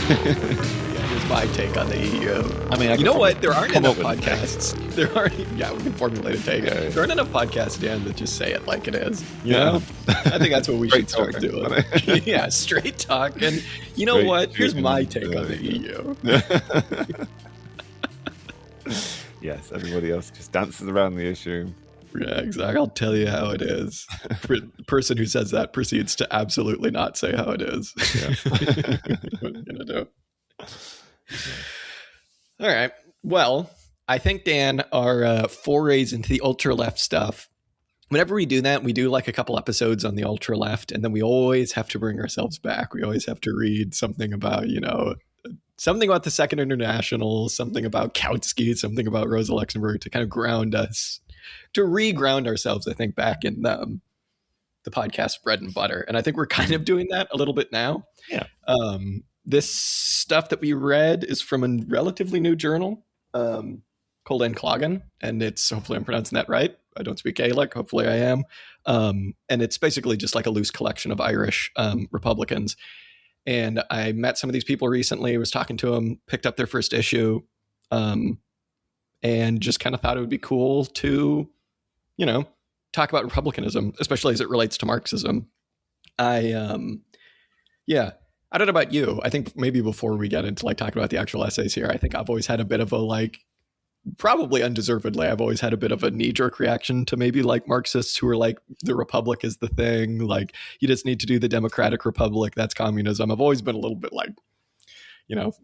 Here's my take on the EU. I mean, you know what? There aren't enough up with podcasts. There aren't. Yeah, we can formulate a take. Yeah. There aren't enough podcasts, Dan, that just say it like it is. You Yeah. know? I think that's what we should Straight start doing. Yeah, straight talk. And you know what? Here's my take on the EU. Yes, everybody else just dances around the issue. Yeah, exactly. I'll tell you how it is. The person who says that proceeds to absolutely not say how it is. Yeah. What are you going to do? All right. Well, I think, Dan, our forays into the ultra-left stuff, whenever we do that, we do like a couple episodes on the ultra-left, and then we always have to bring ourselves back. We always have to read something about, something about the Second International, something about Kautsky, something about Rosa Luxemburg to kind of ground us, to re-ground ourselves, I think, back in the podcast bread and butter. And I think we're kind of doing that a little bit now. Yeah. This stuff that we read is from a relatively new journal called Clogán, and it's, hopefully I'm pronouncing that right. I don't speak Gaelic. Hopefully I am. And it's basically just like a loose collection of Irish Republicans. And I met some of these people recently, was talking to them, picked up their first issue, and just kind of thought it would be cool to, talk about republicanism, especially as it relates to Marxism. I don't know about you. I think maybe before we get into like talking about the actual essays here, I think I've always had a bit of a probably undeservedly, I've always had a bit of a knee-jerk reaction to maybe like Marxists who are like, the republic is the thing. Like, you just need to do the democratic republic. That's communism. I've always been a little bit like,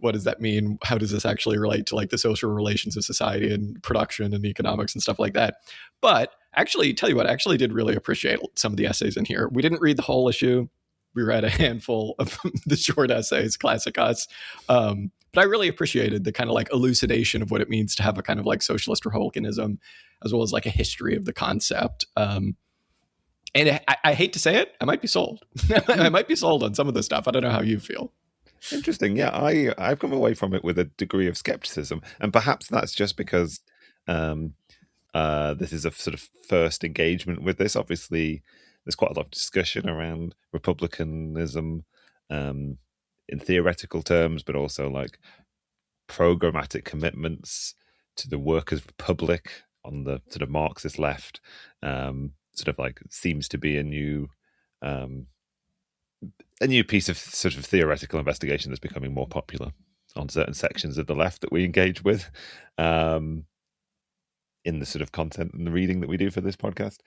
what does that mean? How does this actually relate to like the social relations of society and production and economics and stuff like that? But actually, tell you what, I actually did really appreciate some of the essays in here. We didn't read the whole issue. We read a handful of the short essays, classic us. But I really appreciated the kind of like elucidation of what it means to have a kind of like socialist republicanism, as well as like a history of the concept. And I hate to say it, I might be sold. I might be sold on some of the stuff. I don't know how you feel. Interesting. Yeah, I've come away from it with a degree of skepticism, and perhaps that's just because this is a sort of first engagement with this. Obviously, there's quite a lot of discussion around republicanism in theoretical terms, but also like programmatic commitments to the workers' republic on the sort of Marxist left. Sort of like seems to be a new piece of sort of theoretical investigation that's becoming more popular on certain sections of the left that we engage with in the sort of content and the reading that we do for this podcast.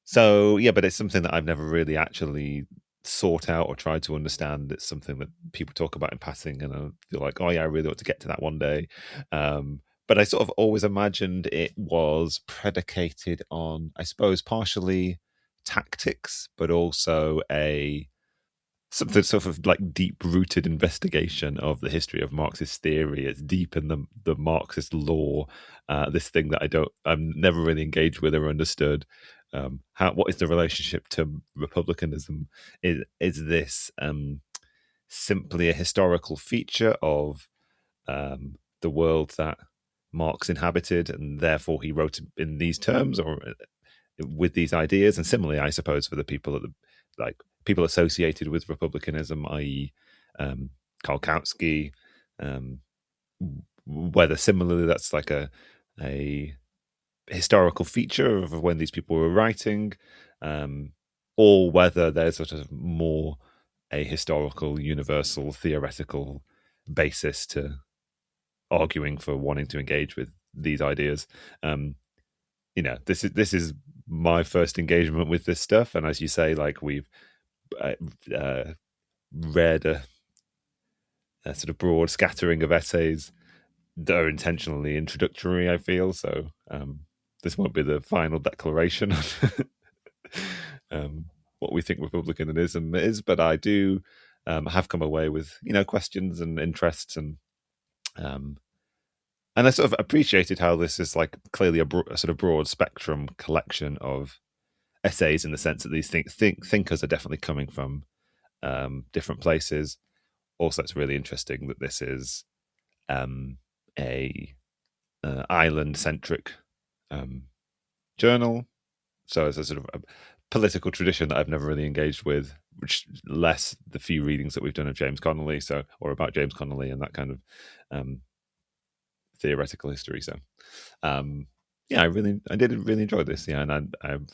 So yeah, but it's something that I've never really actually sought out or tried to understand. It's something that people talk about in passing, and I feel like, oh yeah, I really want to get to that one day. But I sort of always imagined it was predicated on, I suppose, partially tactics, but also something sort of like deep-rooted investigation of the history of Marxist theory. It's deep in the Marxist law, this thing that I'm never really engaged with or understood. What is the relationship to republicanism? Is this simply a historical feature of the world that Marx inhabited, and therefore he wrote in these terms or with these ideas? And similarly, I suppose, for the people people associated with republicanism, i.e. Karl Kautsky, whether similarly that's like a historical feature of when these people were writing, or whether there's sort of more a historical, universal, theoretical basis to arguing for wanting to engage with these ideas. This is my first engagement with this stuff, and as you say, like we've read a sort of broad scattering of essays that are intentionally introductory, I feel. So this won't be the final declaration of what we think republicanism is, but I do have come away with questions and interests, and I sort of appreciated how this is like clearly a sort of broad spectrum collection of essays, in the sense that these thinkers are definitely coming from different places. Also, it's really interesting that this is a island-centric journal, so it's a sort of a political tradition that I've never really engaged with which less the few readings that we've done of James Connolly, or about James Connolly and that kind of theoretical history. So yeah, I did really enjoy this. Yeah, and I've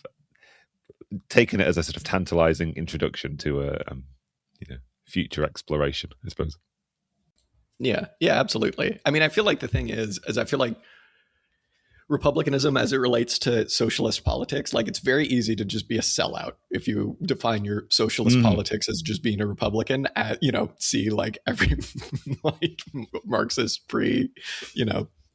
taken it as a sort of tantalizing introduction to a future exploration, I suppose. Yeah, absolutely. I mean, I feel like the thing is I feel like republicanism as it relates to socialist politics, like it's very easy to just be a sellout if you define your socialist politics as just being a Republican. See like every like Marxist pre,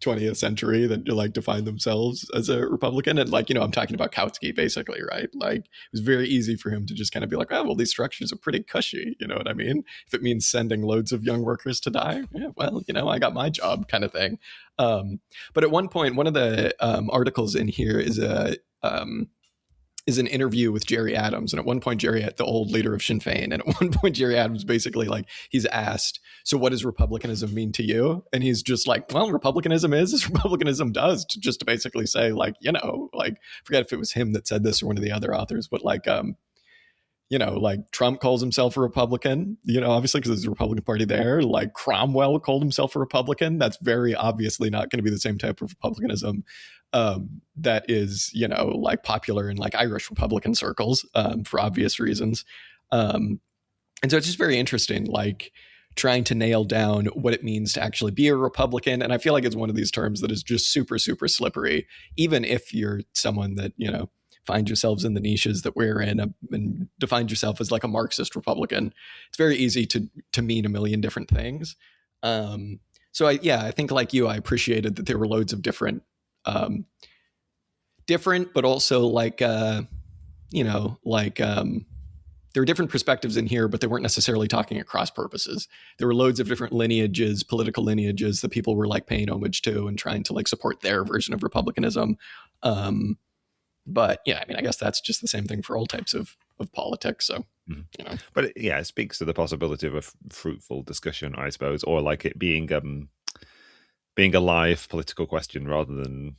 20th century that like define themselves as a Republican. And like, I'm talking about Kautsky basically, right? Like it was very easy for him to just kind of be like, oh, well, these structures are pretty cushy. You know what I mean? If it means sending loads of young workers to die, yeah, well, I got my job kind of thing. But at one point, one of the articles in here is an interview with Jerry Adams. And at one point, the old leader of Sinn Féin, and at one point, Jerry Adams basically like, he's asked, so what does republicanism mean to you? And he's just like, well, republicanism is as republicanism does, to basically say like, like, forget if it was him that said this or one of the other authors, but like, like Trump calls himself a Republican, obviously because there's a Republican Party there. Like Cromwell called himself a Republican. That's very obviously not going to be the same type of republicanism that is, like popular in like Irish Republican circles for obvious reasons. And so it's just very interesting, like trying to nail down what it means to actually be a Republican. And I feel like it's one of these terms that is just super, super slippery, even if you're someone that, find yourselves in the niches that we're in and define yourself as like a Marxist Republican. It's very easy to mean a million different things. So I think like you, I appreciated that there were loads of different, but also like, there were different perspectives in here, but they weren't necessarily talking at cross purposes. There were loads of different lineages, political lineages that people were like paying homage to and trying to like support their version of republicanism. But yeah, I mean, I guess that's just the same thing for all types of politics. So, but it speaks to the possibility of a fruitful discussion, I suppose, or like it being a live political question rather than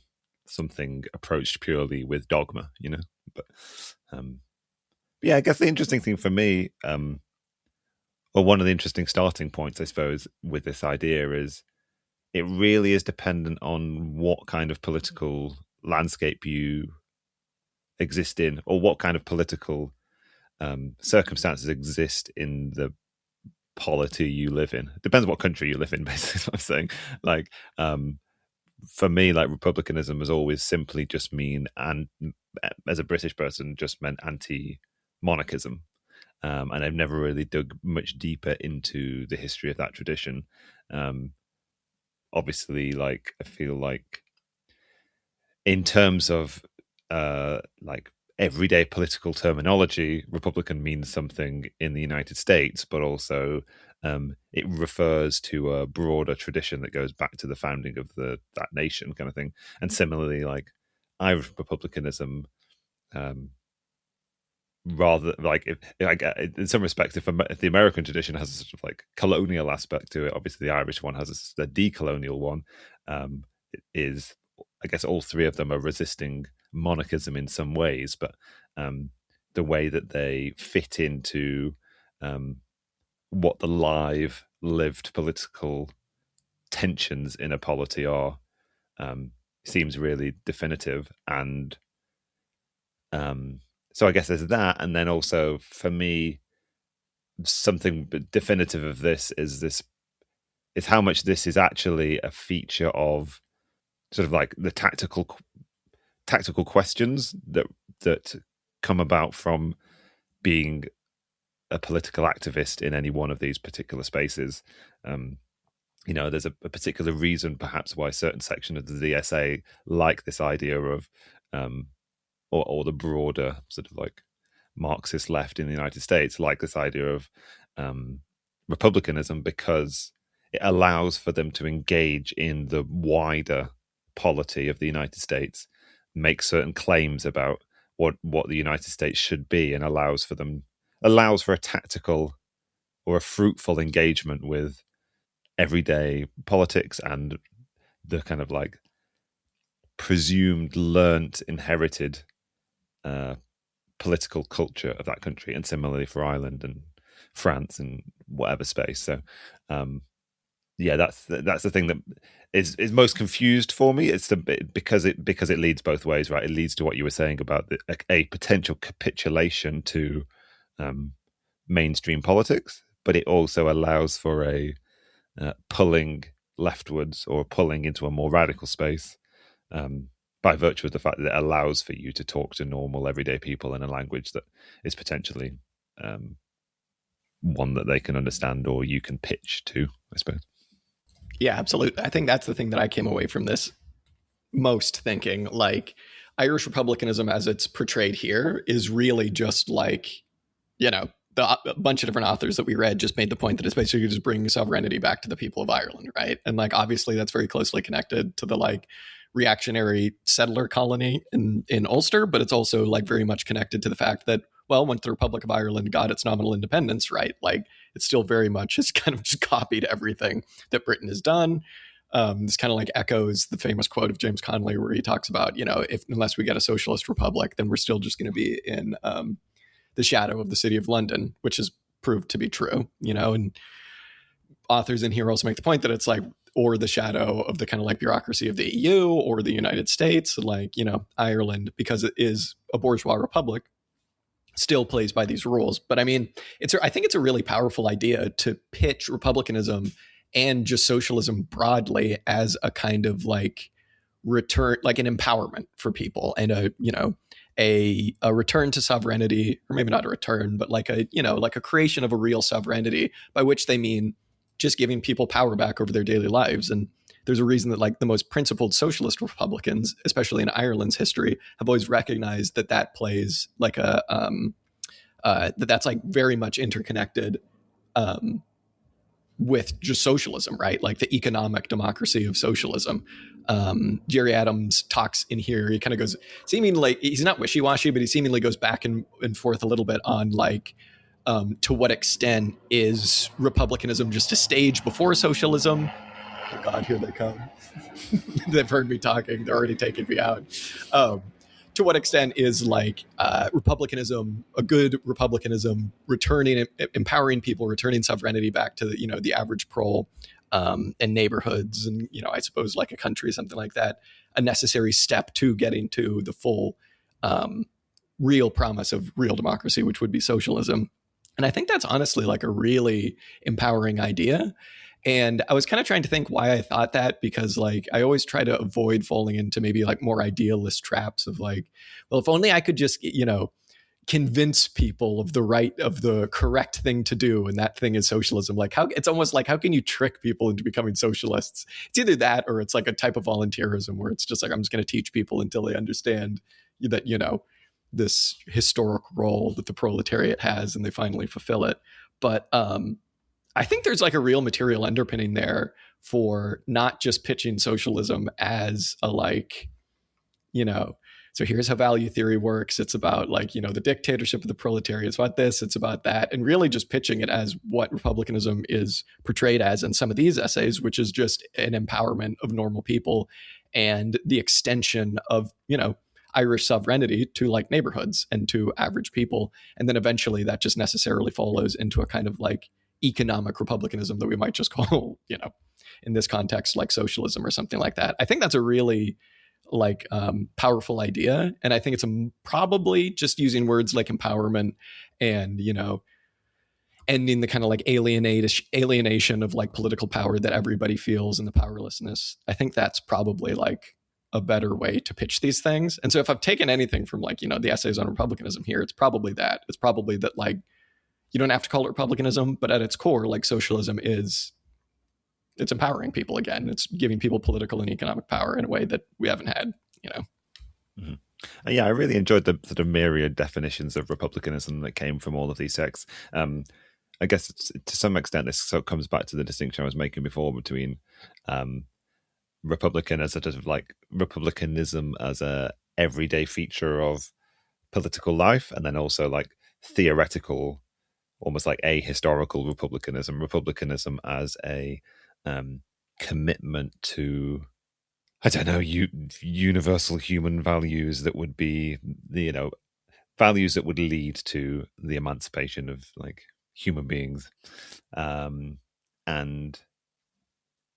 something approached purely with dogma, But yeah, I guess the interesting thing for me, or one of the interesting starting points, I suppose, with this idea is it really is dependent on what kind of political landscape you exist in, or what kind of political circumstances exist in the polity you live in. It depends what country you live in, basically, is what I'm saying. Like, for me, like republicanism has always simply just mean, and as a British person, just meant anti-monarchism. And I've never really dug much deeper into the history of that tradition. Obviously, like I feel like in terms of like everyday political terminology, Republican means something in the United States, but also it refers to a broader tradition that goes back to the founding of that nation, kind of thing. And similarly, like Irish republicanism, rather like in some respects, if the American tradition has a sort of like colonial aspect to it, obviously the Irish one has a decolonial one. It is, I guess, all three of them are resisting monarchism in some ways, but the way that they fit into what the lived political tensions in a polity are seems really definitive. And so I guess there's that. And then also for me, something definitive of this is how much this is actually a feature of sort of like the tactical questions that come about from being a political activist in any one of these particular spaces. There's a particular reason perhaps why certain sections of the DSA like this idea of or the broader sort of like Marxist left in the United States like this idea of republicanism, because it allows for them to engage in the wider polity of the United States, make certain claims about what the United States should be, and allows for a tactical or a fruitful engagement with everyday politics and the kind of like presumed learnt inherited political culture of that country, and similarly for Ireland and France and whatever space. So yeah, that's the thing that is most confused for me. It's because it leads both ways, right? It leads to what you were saying about a potential capitulation to mainstream politics, but it also allows for a pulling leftwards or pulling into a more radical space, by virtue of the fact that it allows for you to talk to normal everyday people in a language that is potentially one that they can understand or you can pitch to, I suppose. Yeah, absolutely. I think that's the thing that I came away from this most thinking. Like, Irish republicanism as it's portrayed here is really just like, a bunch of different authors that we read just made the point that it's basically just bringing sovereignty back to the people of Ireland, right? And like, obviously that's very closely connected to the like reactionary settler colony in Ulster, but it's also like very much connected to the fact that, well, once the Republic of Ireland got its nominal independence, right, like it still very much has kind of just copied everything that Britain has done. This kind of like echoes the famous quote of James Connolly where he talks about, if unless we get a socialist republic, then we're still just going to be in the shadow of the city of London, which has proved to be true, and authors in here also make the point that it's like, or the shadow of the kind of like bureaucracy of the EU or the United States, like, Ireland, because it is a bourgeois republic, still plays by these rules. But I mean, I think it's a really powerful idea to pitch republicanism and just socialism broadly as a kind of like return, like an empowerment for people, and a return to sovereignty, or maybe not a return, but like like a creation of a real sovereignty, by which they mean just giving people power back over their daily lives. And there's a reason that like the most principled socialist Republicans, especially in Ireland's history, have always recognized that plays like that's like very much interconnected with just socialism, right? Like the economic democracy of socialism. Jerry Adams talks in here. He kind of goes, seemingly like he's not wishy-washy, but he seemingly goes back and forth a little bit on like, to what extent is republicanism just a stage before socialism? Oh God, here they come. They've heard me talking. They're already taking me out. To what extent is like republicanism, a good republicanism, returning, empowering people, returning sovereignty back to the average prole and neighborhoods, and I suppose like a country, something like that, a necessary step to getting to the full real promise of real democracy, which would be socialism. And I think that's honestly like a really empowering idea. And I was kind of trying to think why I thought that, because like I always try to avoid falling into maybe like more idealist traps of like, well, if only I could just, convince people of the correct thing to do, and that thing is socialism. Like, how it's almost like, how can you trick people into becoming socialists? It's either that or it's like a type of volunteerism where it's just like, I'm just going to teach people until they understand that, this historic role that the proletariat has, and they finally fulfill it. But I think there's like a real material underpinning there for not just pitching socialism as a like, so here's how value theory works. It's about like, the dictatorship of the proletariat. It's about this, it's about that. And really just pitching it as what republicanism is portrayed as in some of these essays, which is just an empowerment of normal people and the extension of, Irish sovereignty to like neighborhoods and to average people. And then eventually that just necessarily follows into a kind of like economic republicanism that we might just call, in this context, like socialism or something like that. I think that's a really like powerful idea. And I think it's probably just using words like empowerment and, ending the kind of like alienation of like political power that everybody feels, and the powerlessness. I think that's probably like a better way to pitch these things. And so if I've taken anything from like, the essays on republicanism here, it's probably that. It's probably that like, you don't have to call it republicanism, but at its core, like socialism it's empowering people again. It's giving people political and economic power in a way that we haven't had, Mm-hmm. Yeah, I really enjoyed the sort of myriad definitions of republicanism that came from all of these sects. I guess to some extent, this sort of comes back to the distinction I was making before between Republican as a sort of like republicanism as a everyday feature of political life, and then also like theoretical, almost like a historical republicanism as a commitment to, I don't know, universal human values that would be, values that would lead to the emancipation of like human beings, and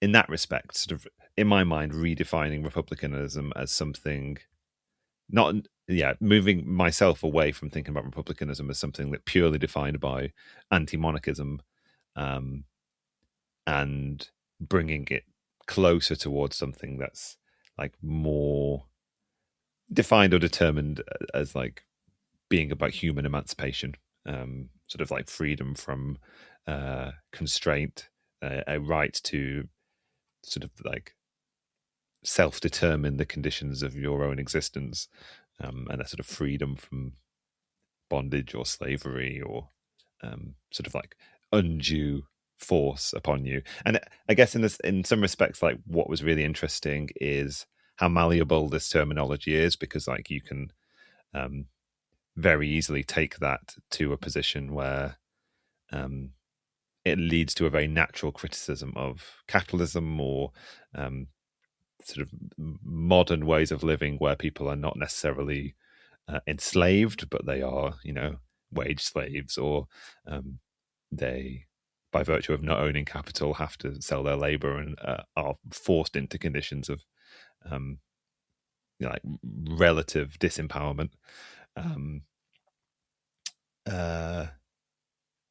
in that respect, sort of in my mind, redefining republicanism as something not moving myself away from thinking about republicanism as something that purely defined by anti-monarchism, and bringing it closer towards something that's like more defined or determined as like being about human emancipation, sort of like freedom from constraint, a right to sort of like self-determine the conditions of your own existence, and a sort of freedom from bondage or slavery or sort of like undue force upon you. And I guess in some respects, like what was really interesting is how malleable this terminology is, because like you can very easily take that to a position where it leads to a very natural criticism of capitalism or sort of modern ways of living where people are not necessarily enslaved, but they are, wage slaves, or they, by virtue of not owning capital, have to sell their labor and are forced into conditions of like relative disempowerment. So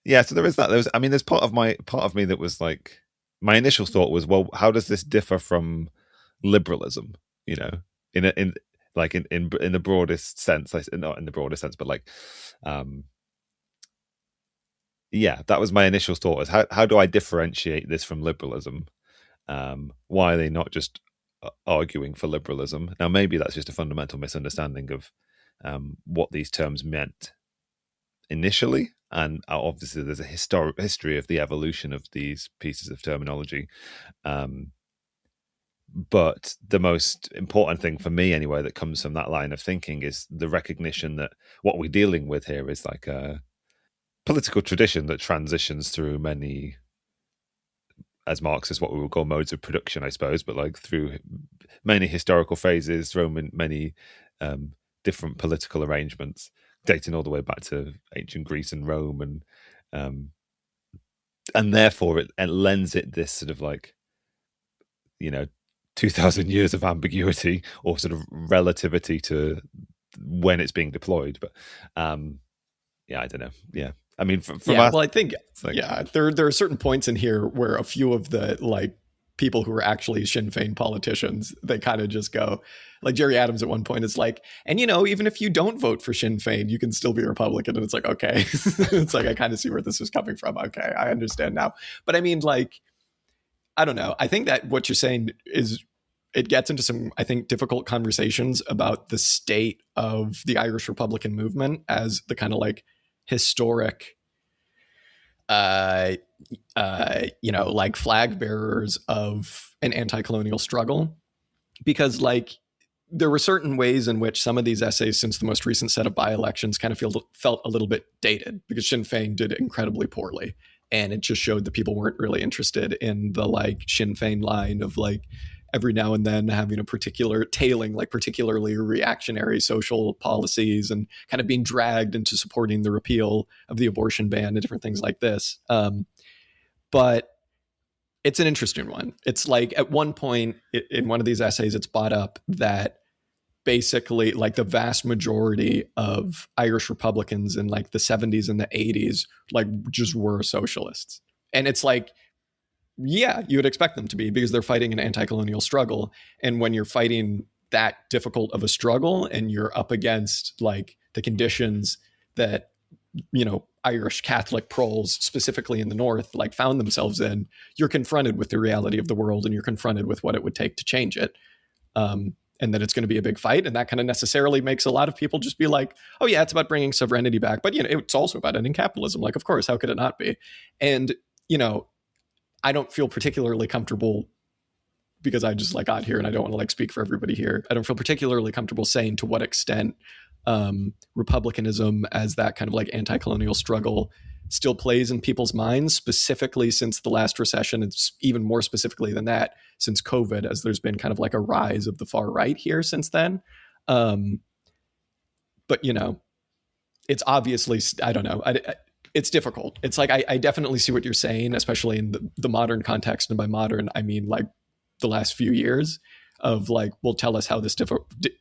there is that. There's part of me that was like, my initial thought was, well, how does this differ from liberalism? In the broadest sense, not in the broadest sense, but like, that was my initial thought. Is how do I differentiate this from liberalism? Why are they not just arguing for liberalism? Now, maybe that's just a fundamental misunderstanding of what these terms meant initially, and obviously there's a history of the evolution of these pieces of terminology. But the most important thing for me, anyway, that comes from that line of thinking is the recognition that what we're dealing with here is like a political tradition that transitions through many, as Marxists, what we would call modes of production, I suppose, but like through many historical phases, through many different political arrangements, dating all the way back to ancient Greece and Rome, and therefore it lends it this sort of like, 2,000 years of ambiguity or sort of relativity to when it's being deployed. But I don't know. Yeah, I mean, I think there are certain points in here where a few of the like people who are actually Sinn Féin politicians, they kind of just go, like Jerry Adams at one point is like, and even if you don't vote for Sinn Féin, you can still be a Republican. And it's like, okay, it's like, I kind of see where this is coming from. Okay, I understand now. But I mean, like, I don't know. I think that what you're saying is, it gets into some, I think, difficult conversations about the state of the Irish Republican movement as the kind of like historic, like flag bearers of an anti-colonial struggle. Because like there were certain ways in which some of these essays since the most recent set of by-elections kind of felt a little bit dated, because Sinn Féin did incredibly poorly. And it just showed that people weren't really interested in the like Sinn Féin line of like every now and then having a particular tailing, like particularly reactionary social policies and kind of being dragged into supporting the repeal of the abortion ban and different things like this. But it's an interesting one. It's like at one point in one of these essays, it's brought up that basically like the vast majority of Irish Republicans in like the 70s and the 80s like just were socialists. And it's like, yeah, you would expect them to be, because they're fighting an anti-colonial struggle. And when you're fighting that difficult of a struggle and you're up against like the conditions that, Irish Catholic proles, specifically in the North, like found themselves in, you're confronted with the reality of the world and you're confronted with what it would take to change it. And that it's going to be a big fight. And that kind of necessarily makes a lot of people just be like, oh yeah, it's about bringing sovereignty back. But, it's also about ending capitalism. Like, of course, how could it not be? And, I don't feel particularly comfortable, because I just like got here and I don't want to like speak for everybody here. I don't feel particularly comfortable saying to what extent republicanism as that kind of like anti-colonial struggle still plays in people's minds, specifically since the last recession. It's even more specifically than that since COVID, as there's been kind of like a rise of the far right here since then. But it's obviously, I don't know. It's difficult. It's like, I definitely see what you're saying, especially in the modern context. And by modern, I mean like the last few years of like, will tell us how this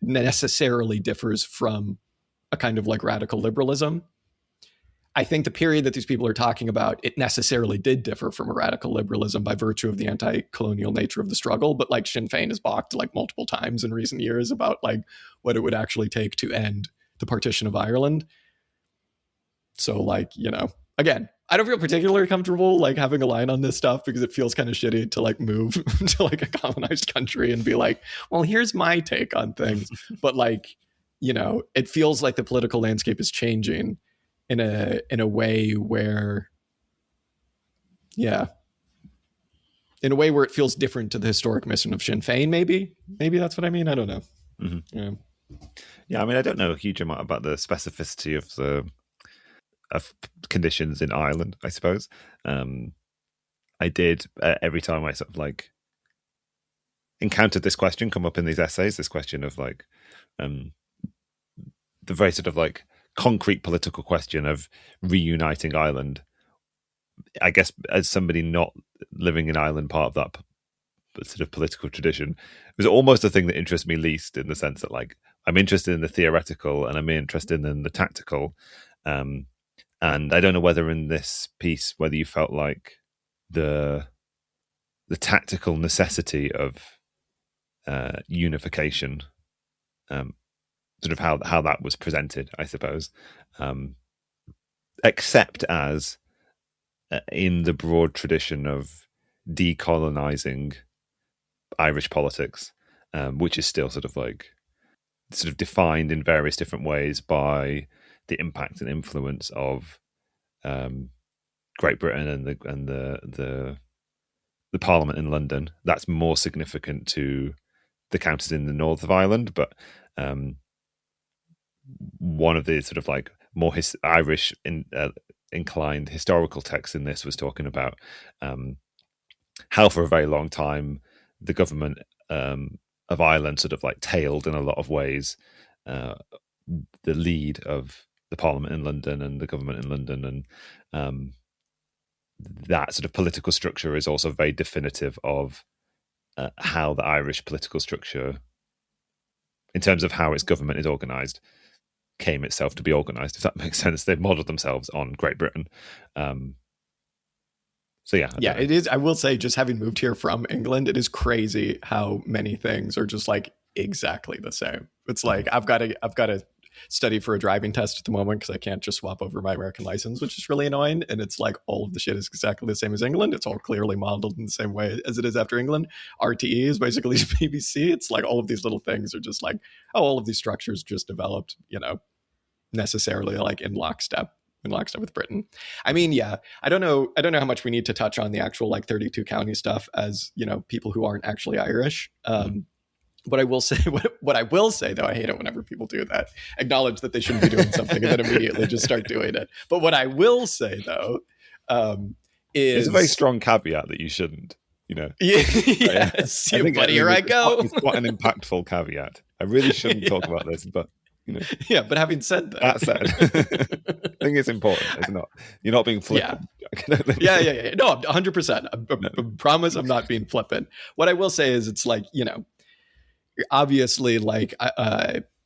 necessarily differs from a kind of like radical liberalism. I think the period that these people are talking about, it necessarily did differ from a radical liberalism by virtue of the anti-colonial nature of the struggle. But like Sinn Féin has balked like multiple times in recent years about like what it would actually take to end the partition of Ireland. So like, you know, again, I don't feel particularly comfortable like having a line on this stuff because it feels kind of shitty to like move to like a colonized country and be like, well, here's my take on things. But like, you know, it feels like the political landscape is changing in a way where, yeah, in a way where it feels different to the historic mission of Sinn Féin. Maybe that's what I mean. I don't know. Mm-hmm. Yeah. I mean, I don't know a huge amount about the specificity of conditions in Ireland, I suppose. I did every time I sort of like encountered this question come up in these essays, this question of like the very sort of like concrete political question of reuniting Ireland. I guess as somebody not living in Ireland, part of that sort of political tradition, it was almost the thing that interests me least, in the sense that like I'm interested in the theoretical and I'm interested in the tactical. And I don't know whether in this piece, whether you felt like the tactical necessity of unification, sort of how that was presented, I suppose, except as in the broad tradition of decolonizing Irish politics, which is still sort of defined in various different ways by the impact and influence of Great Britain and the Parliament in London. That's more significant to the counties in the north of Ireland, but one of the sort of like more Irish inclined historical texts in this was talking about how for a very long time the government of Ireland sort of like tailed in a lot of ways the lead of the Parliament in London and the government in London, and that sort of political structure is also very definitive of how the Irish political structure, in terms of how its government is organised, came itself to be organised, if that makes sense. They've modelled themselves on Great Britain. So yeah, it is. I will say, just having moved here from England, it is crazy how many things are just like exactly the same. It's like I've got to study for a driving test at the moment because I can't just swap over my American license, which is really annoying. And it's like all of the shit is exactly the same as England. It's all clearly modeled in the same way as it is after England. RTE is basically BBC. It's like all of these little things are just like, oh, all of these structures just developed, you know, necessarily like in lockstep with Britain. I mean, yeah, I don't know how much we need to touch on the actual like 32 county stuff as, you know, people who aren't actually Irish. But I will say, what I will say, though, I hate it whenever people do that. Acknowledge that they shouldn't be doing something and then immediately just start doing it. But what I will say, though, is... It's a very strong caveat that you shouldn't, you know. Yes, but here I go. It's quite an impactful caveat. I really shouldn't talk about this, but, you know. Yeah, but having said that... That said, I think it's important. It's not. You're not being flippant. Yeah. No, 100%. I promise I'm not being flippant. What I will say is it's like, you know, obviously like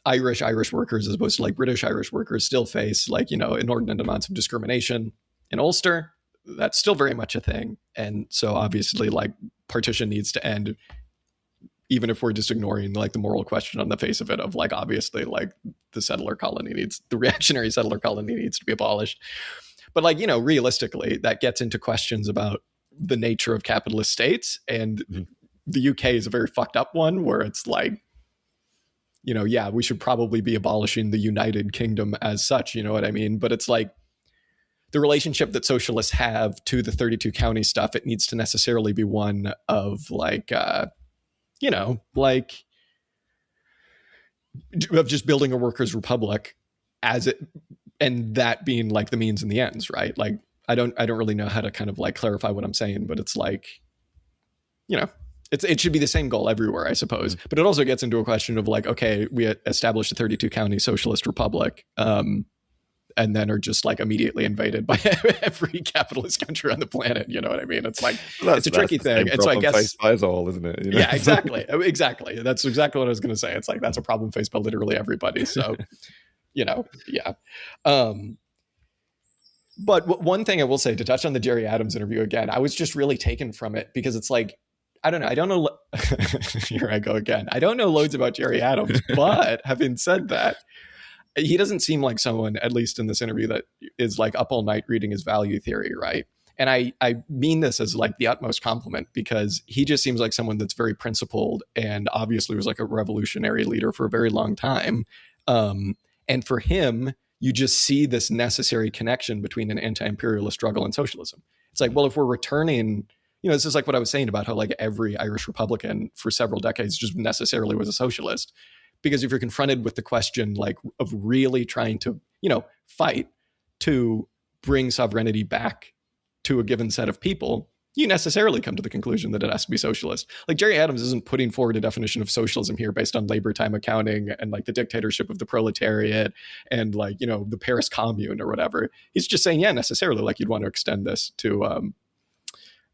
Irish workers as opposed to like British Irish workers still face like, you know, inordinate amounts of discrimination in Ulster. That's still very much a thing. And so obviously like partition needs to end, even if we're just ignoring like the moral question on the face of it of like, obviously like the reactionary settler colony needs to be abolished. But like, you know, realistically, that gets into questions about the nature of capitalist states. And the UK is a very fucked up one where it's like, you know, yeah, we should probably be abolishing the United Kingdom as such, you know what I mean? But it's like the relationship that socialists have to the 32 county stuff, it needs to necessarily be one of like, you know, like of just building a workers' republic as it, and that being like the means and the ends, right? Like, I don't really know how to kind of like clarify what I'm saying, but it's like, you know, it should be the same goal everywhere, I suppose. But it also gets into a question of like, okay, we established a 32 county socialist republic. and then are just like immediately invaded by every capitalist country on the planet. You know what I mean? It's like, Well, it's a tricky the thing. same And so I problem guess, faced by us all, isn't it? yeah, exactly. That's exactly what I was going to say. It's like, that's a problem faced by literally everybody. So, yeah. But one thing I will say, to touch on the Jerry Adams interview again, I was just really taken from it because it's like, I don't know. Here I go again. I don't know loads about Jerry Adams, but having said that, he doesn't seem like someone, at least in this interview, that is like up all night reading his value theory, right? And I mean this as like the utmost compliment, because he just seems like someone that's very principled and obviously was like a revolutionary leader for a very long time. And for him, you just see this necessary connection between an anti-imperialist struggle and socialism. It's like, well, if we're returning, this is like what I was saying about how like every Irish Republican for several decades just necessarily was a socialist. Because if you're confronted with the question like of really trying to, fight to bring sovereignty back to a given set of people, you necessarily come to the conclusion that it has to be socialist. Like Jerry Adams isn't putting forward a definition of socialism here based on labor time accounting and like the dictatorship of the proletariat and like, the Paris Commune or whatever. He's just saying, yeah, necessarily, like you'd want to extend this to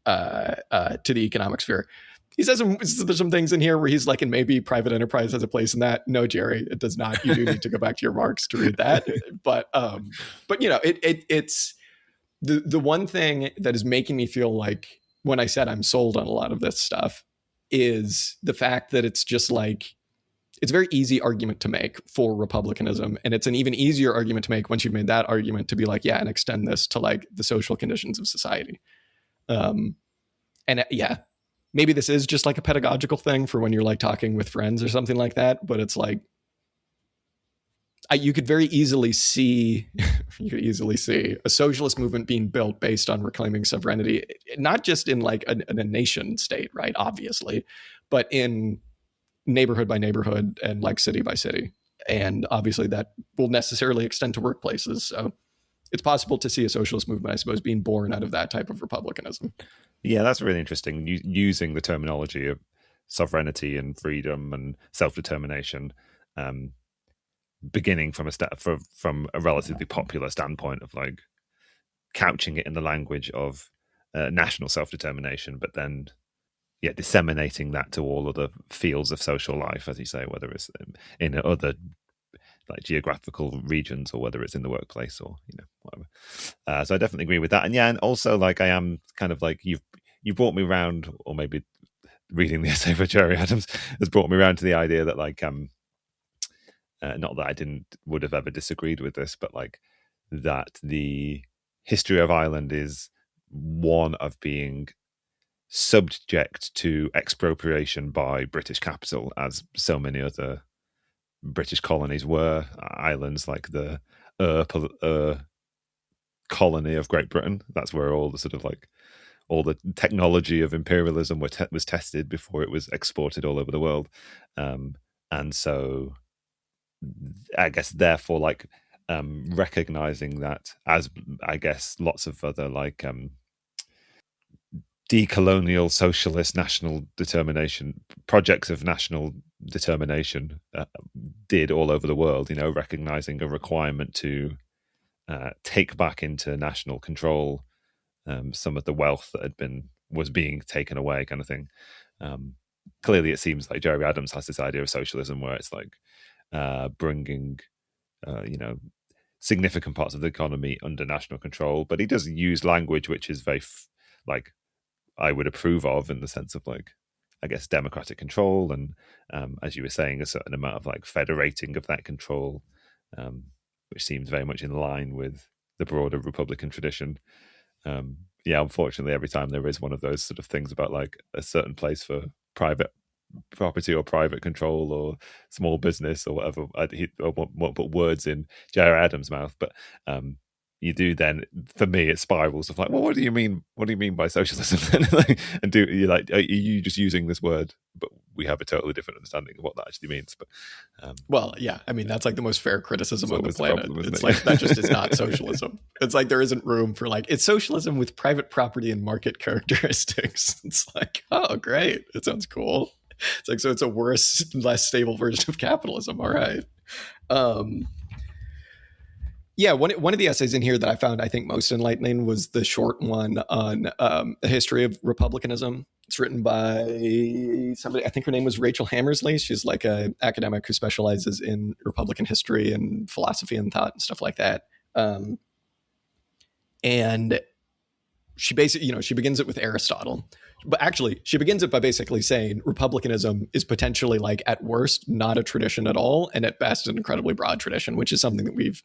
the economic sphere. He says there's some things in here where he's like, and maybe private enterprise has a place in that. No, Jerry, it does not. You do need to go back to your Marx to read that. But it's the one thing that is making me feel like when I said I'm sold on a lot of this stuff is the fact that it's just like, it's a very easy argument to make for republicanism. And it's an even easier argument to make once you've made that argument to be like, yeah, and extend this to like the social conditions of society. And yeah, maybe this is just like a pedagogical thing for when you're like talking with friends or something like that. But it's like, you could easily see a socialist movement being built based on reclaiming sovereignty, not just in like a nation state, right? Obviously, but in neighborhood by neighborhood and like city by city. And obviously that will necessarily extend to workplaces. So it's possible to see a socialist movement, I suppose, being born out of that type of republicanism. Yeah, that's really interesting. Using the terminology of sovereignty and freedom and self-determination, beginning from a relatively popular standpoint of like couching it in the language of national self-determination, but then disseminating that to all other fields of social life, as you say, whether it's in other like geographical regions or whether it's in the workplace or whatever. So I definitely agree with that. And and also like I am kind of like you brought me around, or maybe reading the essay for Jerry Adams has brought me around to the idea that like not that I would have ever disagreed with this, but like that the history of Ireland is one of being subject to expropriation by British capital, as so many other British colonies were. Islands like the colony of Great Britain. That's where all the sort of like all the technology of imperialism was tested before it was exported all over the world. And so I guess therefore like recognizing that, as I guess lots of other like decolonial socialist national determination projects of national determination did all over the world, recognizing a requirement to take back into national control some of the wealth that was being taken away, kind of thing. Clearly it seems like Jerry Adams has this idea of socialism where it's like bringing significant parts of the economy under national control, but he does use language which is very like I would approve of, in the sense of like, I guess, democratic control and as you were saying, a certain amount of like federating of that control, which seems very much in line with the broader Republican tradition. Unfortunately, every time there is one of those sort of things about like a certain place for private property or private control or small business or whatever, I won't put words in Jerry Adams' mouth, but you do then, for me, it spirals of like, well, what do you mean? What do you mean by socialism? And do you like, are you just using this word? But we have a totally different understanding of what that actually means. But well, yeah, I mean, that's like the most fair criticism on the planet. It's like, that just is not socialism. It's like, there isn't room for like, it's socialism with private property and market characteristics. It's like, oh, great. It sounds cool. It's like, so it's a worse, less stable version of capitalism. All right. Yeah, one of the essays in here that I found I think most enlightening was the short one on the history of republicanism. It's written by somebody. I think her name was Rachel Hammersley. She's like an academic who specializes in Republican history and philosophy and thought and stuff like that. And she basically, she begins it with Aristotle. But actually, she begins it by basically saying republicanism is potentially, like, at worst, not a tradition at all, and at best, an incredibly broad tradition, which is something that we've,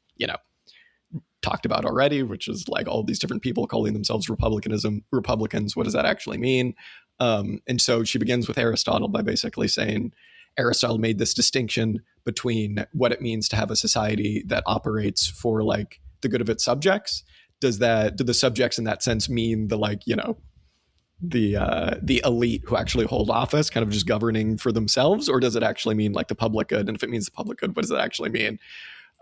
talked about already, which is like all these different people calling themselves Republicans. What does that actually mean? And so she begins with Aristotle by basically saying Aristotle made this distinction between what it means to have a society that operates for, like, the good of its subjects. Do the subjects in that sense mean the, like, the elite who actually hold office kind of just governing for themselves, or does it actually mean like the public good? And if it means the public good, what does it actually mean?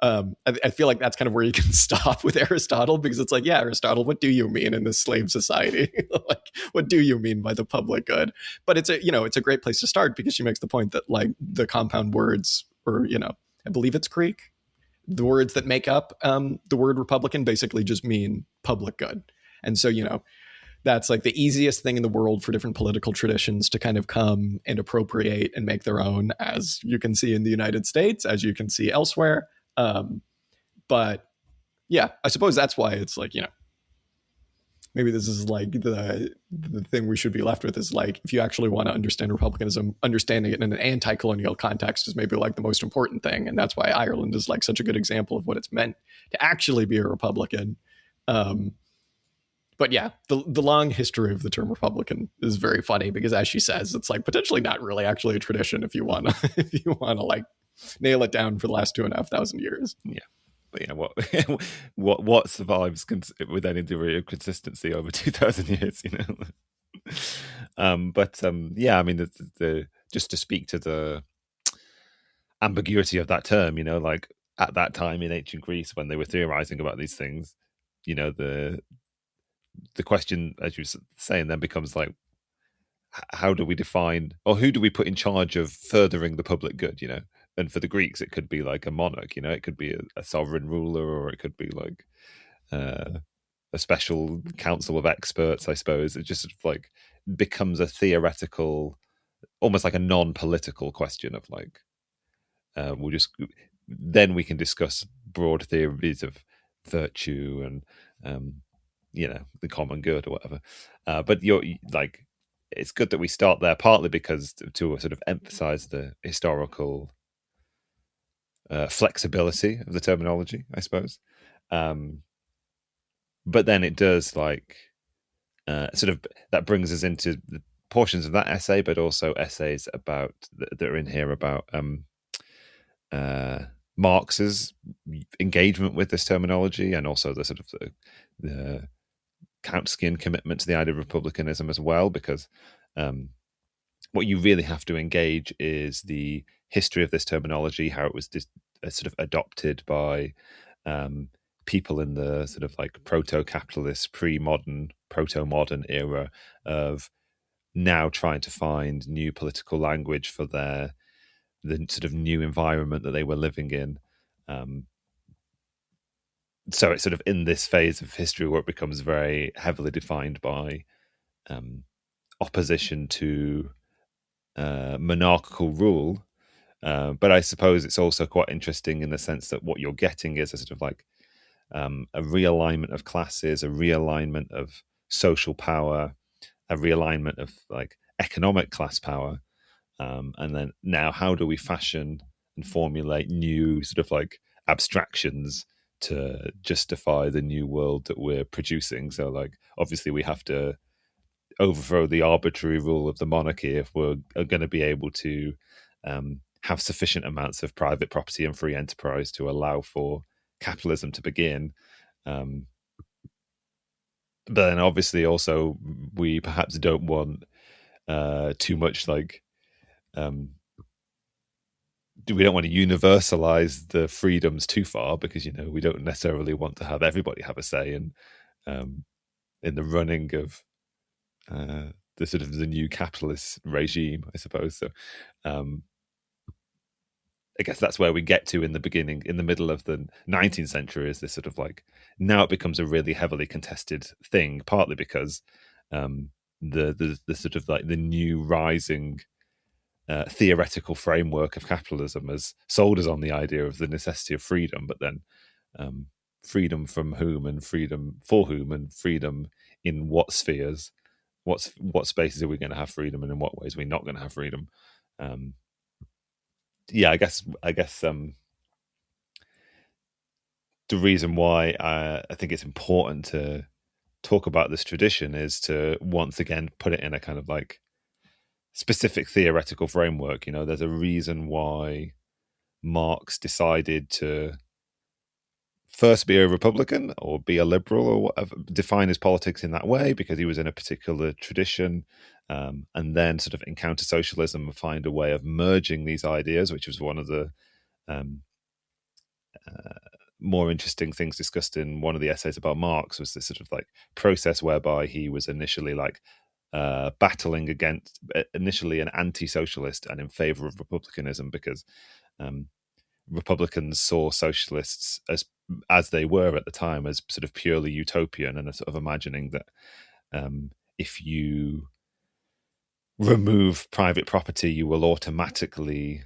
I feel like that's kind of where you can stop with Aristotle, because it's like, yeah, Aristotle, what do you mean in this slave society? Like, what do you mean by the public good? But it's a great place to start, because she makes the point that, like, the compound words, or, I believe it's Greek, the words that make up the word Republican basically just mean public good. And so, that's like the easiest thing in the world for different political traditions to kind of come and appropriate and make their own, as you can see in the United States, as you can see elsewhere. But yeah, I suppose that's why it's like, maybe this is like the thing we should be left with is, like, if you actually want to understand republicanism, understanding it in an anti-colonial context is maybe like the most important thing. And that's why Ireland is like such a good example of what it's meant to actually be a Republican. But yeah, the long history of the term Republican is very funny, because, as she says, it's like potentially not really actually a tradition if you want to like nail it down for the last 2,500 years. Yeah. But what survives with any degree of consistency over 2,000 years, yeah, I mean, the just to speak to the ambiguity of that term, like at that time in ancient Greece when they were theorizing about these things, the question, as you were saying, then becomes like, how do we define, or who do we put in charge of furthering the public good? And for the Greeks, it could be like a monarch. It could be a sovereign ruler, or it could be like a special council of experts. I suppose it just sort of like becomes a theoretical, almost like a non-political question of like, then we can discuss broad theories of virtue and the common good or whatever. But you're like, it's good that we start there, partly because to sort of emphasize the historical flexibility of the terminology, I suppose. But then it does like sort of, that brings us into the portions of that essay, but also essays about that are in here about Marx's engagement with this terminology, and also the sort of the Kautsky commitment to the idea of republicanism as well, because what you really have to engage is the history of this terminology, how it was sort of adopted by people in the sort of like proto-capitalist, pre-modern, proto-modern era of now trying to find new political language for the sort of new environment that they were living in. So it's sort of in this phase of history where it becomes very heavily defined by opposition to monarchical rule. But I suppose it's also quite interesting in the sense that what you're getting is a sort of like a realignment of classes, a realignment of social power, a realignment of like economic class power. And then now, how do we fashion and formulate new sort of like abstractions to justify the new world that we're producing? So, like, obviously, we have to overthrow the arbitrary rule of the monarchy if we're going to be able to have sufficient amounts of private property and free enterprise to allow for capitalism to begin. But then, obviously, also we perhaps don't want too much like. We don't want to universalize the freedoms too far, because we don't necessarily want to have everybody have a say in the running of the sort of the new capitalist regime, I suppose. So I guess that's where we get to in the beginning, in the middle of the 19th century, is this sort of like, now it becomes a really heavily contested thing, partly because the sort of like the new rising theoretical framework of capitalism has sold us on the idea of the necessity of freedom, but then freedom from whom, and freedom for whom, and freedom in what spheres, what spaces are we going to have freedom, and in what ways are we not going to have freedom? Yeah, I guess the reason why I think it's important to talk about this tradition is to once again put it in a kind of like specific theoretical framework. You know, there's a reason why Marx decided to first be a Republican or be a liberal or whatever, define his politics in that way, because he was in a particular tradition, and then sort of encounter socialism and find a way of merging these ideas, which was one of the more interesting things discussed in one of the essays about Marx, was this sort of like process whereby he was initially like battling against, initially an anti-socialist and in favor of republicanism, because Republicans saw socialists as they were at the time as sort of purely utopian, and a sort of imagining that if you remove private property, you will automatically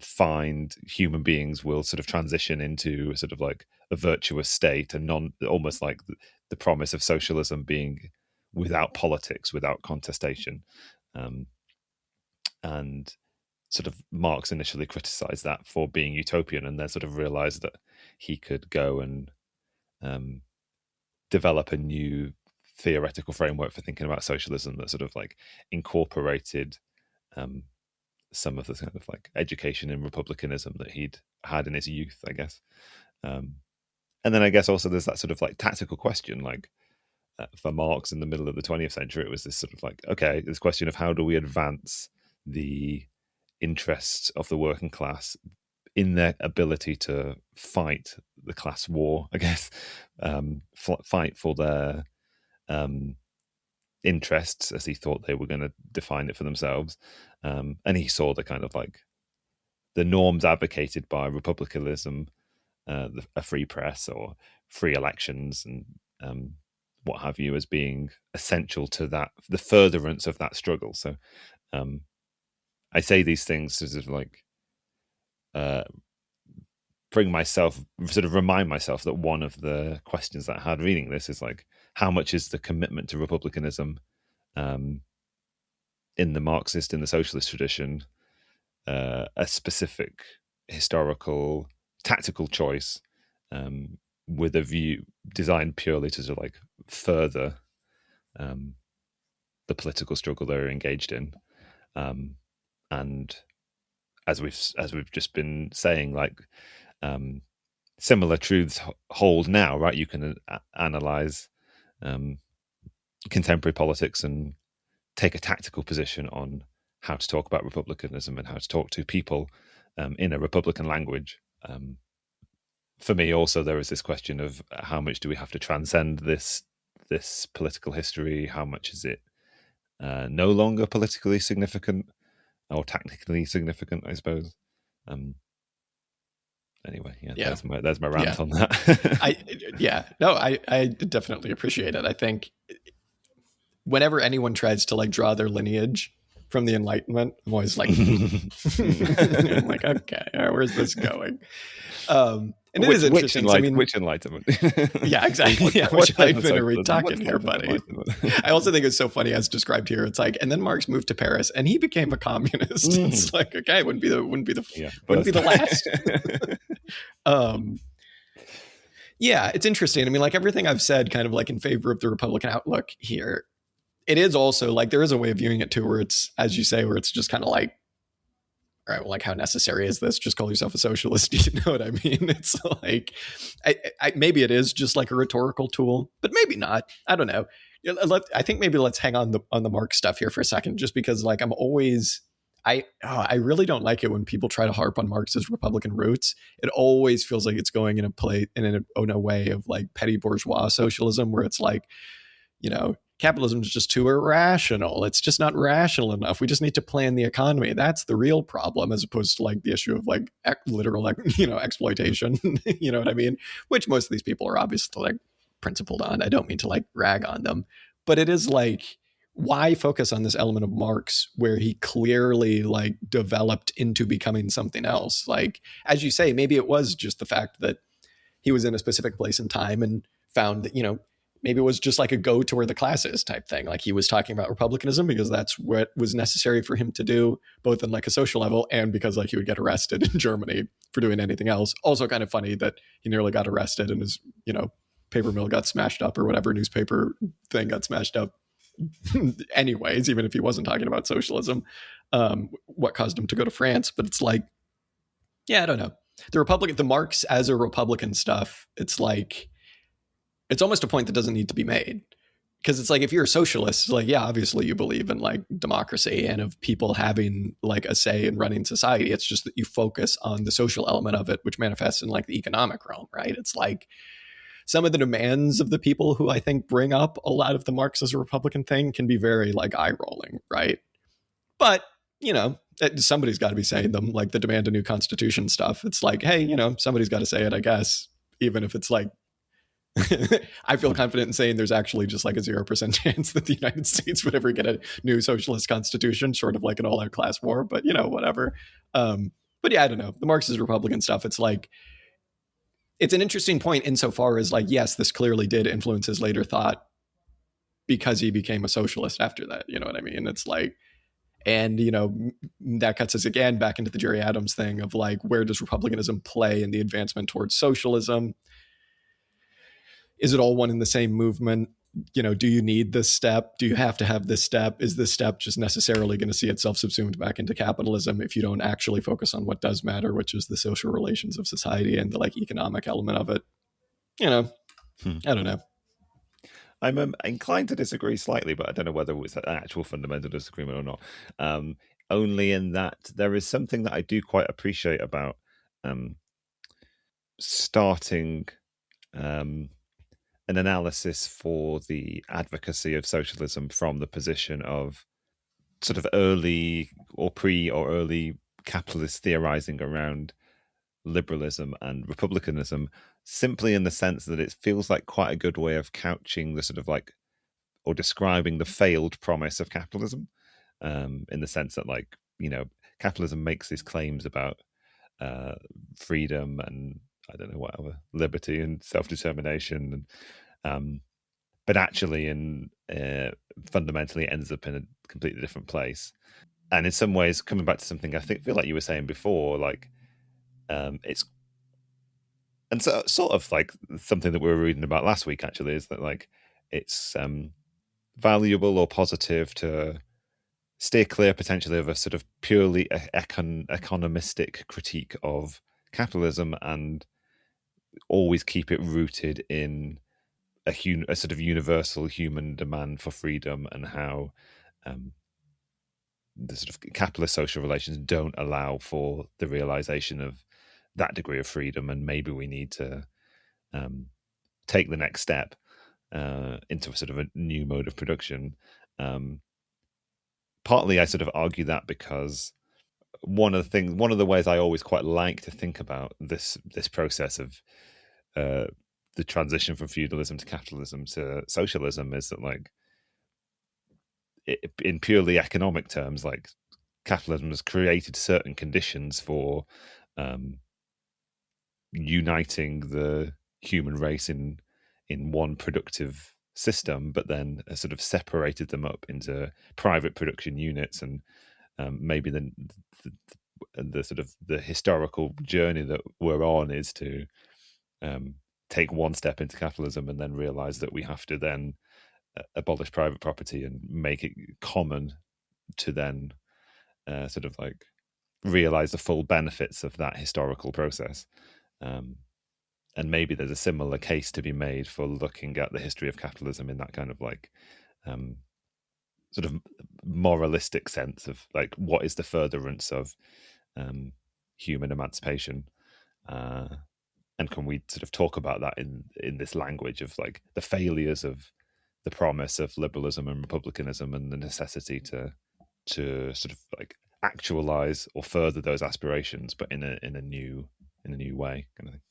find human beings will sort of transition into a sort of like a virtuous state, and almost like the promise of socialism being without politics, without contestation. And sort of Marx initially criticized that for being utopian, and then sort of realized that he could go and develop a new theoretical framework for thinking about socialism that sort of like incorporated some of the kind of like education in republicanism that he'd had in his youth, I guess. And then I guess also there's that sort of like tactical question, like for Marx in the middle of the 20th century, it was this sort of like, okay, this question of how do we advance the interests of the working class in their ability to fight the class war, I guess, fight for their interests as he thought they were going to define it for themselves. And he saw the kind of like the norms advocated by republicanism, a free press or free elections and what have you, as being essential to that, the furtherance of that struggle. So I say these things to sort of like bring myself, sort of remind myself that one of the questions that I had reading this is like, how much is the commitment to republicanism in the Marxist, in the socialist tradition, a specific historical, tactical choice with a view designed purely to sort of like further the political struggle they're engaged in. And as we've just been saying, like similar truths hold now, right? You can analyze contemporary politics and take a tactical position on how to talk about republicanism and how to talk to people in a republican language. For me, also, there is this question of how much do we have to transcend this political history? How much is it no longer politically significant or technically significant, I suppose. Anyway, yeah. There's my rant on that. I definitely appreciate it. I think whenever anyone tries to like draw their lineage from the Enlightenment, I'm always like, I'm like, okay, where's this going? And it is interesting. Which Enlightenment? Yeah, exactly. Which Enlightenment are we talking here, buddy? I also think it's so funny as described here. It's like, and then Marx moved to Paris and he became a communist. It's like, okay, wouldn't be the last. Yeah, it's interesting. I mean, like everything I've said, kind of like in favor of the Republican outlook here, it is also like there is a way of viewing it too, where it's, as you say, where it's just kind of like, all right, well, like how necessary is this? Just call yourself a socialist. You know what I mean? It's like, maybe it is just like a rhetorical tool, but maybe not. I don't know. I think maybe let's hang on the Marx stuff here for a second, just because like I'm always, I really don't like it when people try to harp on Marx's Republican roots. It always feels like it's going in a way of like petty bourgeois socialism, where it's like, you know, capitalism is just too irrational. It's just not rational enough. We just need to plan the economy. That's the real problem, as opposed to like the issue of like literal, like, exploitation. You know what I mean? Which most of these people are obviously like principled on. I don't mean to like rag on them, but it is like, why focus on this element of Marx where he clearly like developed into becoming something else? Like, as you say, maybe it was just the fact that he was in a specific place and time and found that, maybe it was just like a go to where the class is type thing. Like he was talking about republicanism because that's what was necessary for him to do, both on like a social level and because like he would get arrested in Germany for doing anything else. Also kind of funny that he nearly got arrested and his, paper mill got smashed up or whatever newspaper thing got smashed up anyways, even if he wasn't talking about socialism. What caused him to go to France? But it's like, yeah, I don't know. The Marx as a Republican stuff, it's like, it's almost a point that doesn't need to be made. Because it's like, if you're a socialist, like, yeah, obviously you believe in like democracy and of people having like a say in running society. It's just that you focus on the social element of it, which manifests in like the economic realm, right? It's like some of the demands of the people who I think bring up a lot of the Marx as a Republican thing can be very like eye rolling, right? But, somebody's got to be saying them, like the demand a new constitution stuff. It's like, hey, somebody's got to say it, I guess, even if it's like, I feel confident in saying there's actually just like a 0% chance that the United States would ever get a new socialist constitution, short of like an all-out class war, but whatever. But yeah, I don't know. The Marxist Republican stuff, it's like, it's an interesting point insofar as like, yes, this clearly did influence his later thought because he became a socialist after that. You know what I mean? It's like, and, that cuts us again back into the Jerry Adams thing of like, where does republicanism play in the advancement towards socialism? Is it all one in the same movement? Do you need this step? Do you have to have this step? Is this step just necessarily going to see itself subsumed back into capitalism if you don't actually focus on what does matter, which is the social relations of society and the like economic element of it? I don't know. I'm inclined to disagree slightly, but I don't know whether it's an actual fundamental disagreement or not. Only in that there is something that I do quite appreciate about starting an analysis for the advocacy of socialism from the position of sort of early or early capitalist theorizing around liberalism and republicanism, simply in the sense that it feels like quite a good way of couching the sort of like, or describing the failed promise of capitalism, in the sense that like, capitalism makes these claims about freedom and I don't know, whatever, liberty and self-determination, and but actually fundamentally it ends up in a completely different place. And in some ways, coming back to something I feel like you were saying before, like it's, and so sort of like something that we were reading about last week actually, is that like it's valuable or positive to steer clear potentially of a sort of purely economistic critique of capitalism and always keep it rooted in a sort of universal human demand for freedom, and how the sort of capitalist social relations don't allow for the realization of that degree of freedom, and maybe we need to take the next step into a sort of a new mode of production. Partly I sort of argue that because one of the ways I always quite like to think about this process of the transition from feudalism to capitalism to socialism is that, like, in purely economic terms, like, capitalism has created certain conditions for uniting the human race in one productive system, but then sort of separated them up into private production units, and maybe the sort of the historical journey that we're on is to take one step into capitalism and then realize that we have to then abolish private property and make it common to then sort of like realize the full benefits of that historical process. And maybe there's a similar case to be made for looking at the history of capitalism in that kind of like sort of moralistic sense of like, what is the furtherance of human emancipation, and can we sort of talk about that in this language of like the failures of the promise of liberalism and republicanism and the necessity to sort of like actualize or further those aspirations, but in a new way, kind of thing.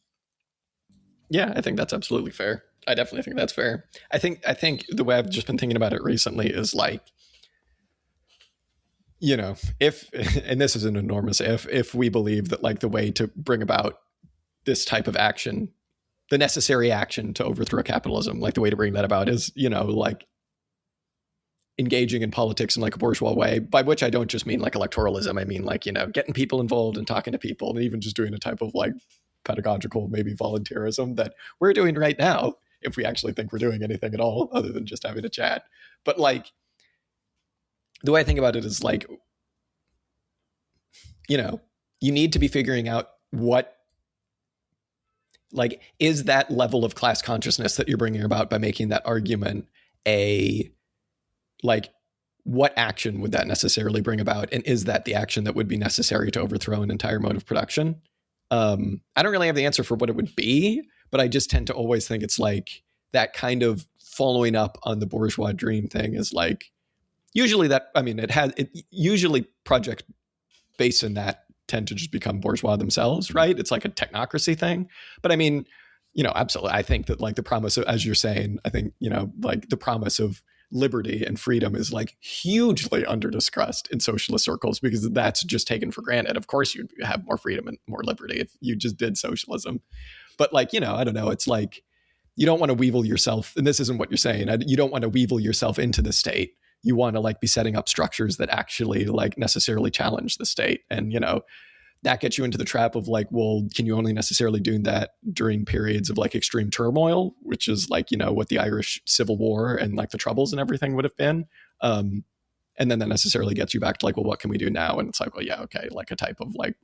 Yeah, I think that's absolutely fair. I definitely think that's fair. I think the way I've just been thinking about it recently is like, if, and this is an enormous if we believe that like the way to bring about this type of action, the necessary action to overthrow capitalism, like the way to bring that about is, like engaging in politics in like a bourgeois way, by which I don't just mean like electoralism. I mean like, getting people involved and talking to people and even just doing a type of like pedagogical, maybe volunteerism that we're doing right now, if we actually think we're doing anything at all other than just having a chat. But like, the way I think about it is like, you need to be figuring out what, like, is that level of class consciousness that you're bringing about by making that argument like, what action would that necessarily bring about? And is that the action that would be necessary to overthrow an entire mode of production? I don't really have the answer for what it would be, but I just tend to always think it's like that kind of following up on the bourgeois dream thing is like, usually usually projects based in that tend to just become bourgeois themselves, right? It's like a technocracy thing. But I mean, absolutely. I think that like the promise of, as you're saying, I think, like the promise of liberty and freedom is like hugely under discussed in socialist circles because that's just taken for granted. Of course, you'd have more freedom and more liberty if you just did socialism. But like, I don't know. It's like, you don't want to weevil yourself, and this isn't what you're saying. You don't want to weevil yourself into the state. You want to like be setting up structures that actually like necessarily challenge the state. And, that gets you into the trap of like, well, can you only necessarily do that during periods of like extreme turmoil, which is like, what the Irish Civil War and like the Troubles and everything would have been. And then that necessarily gets you back to like, well, what can we do now? And it's like, well, yeah, okay, like a type of like,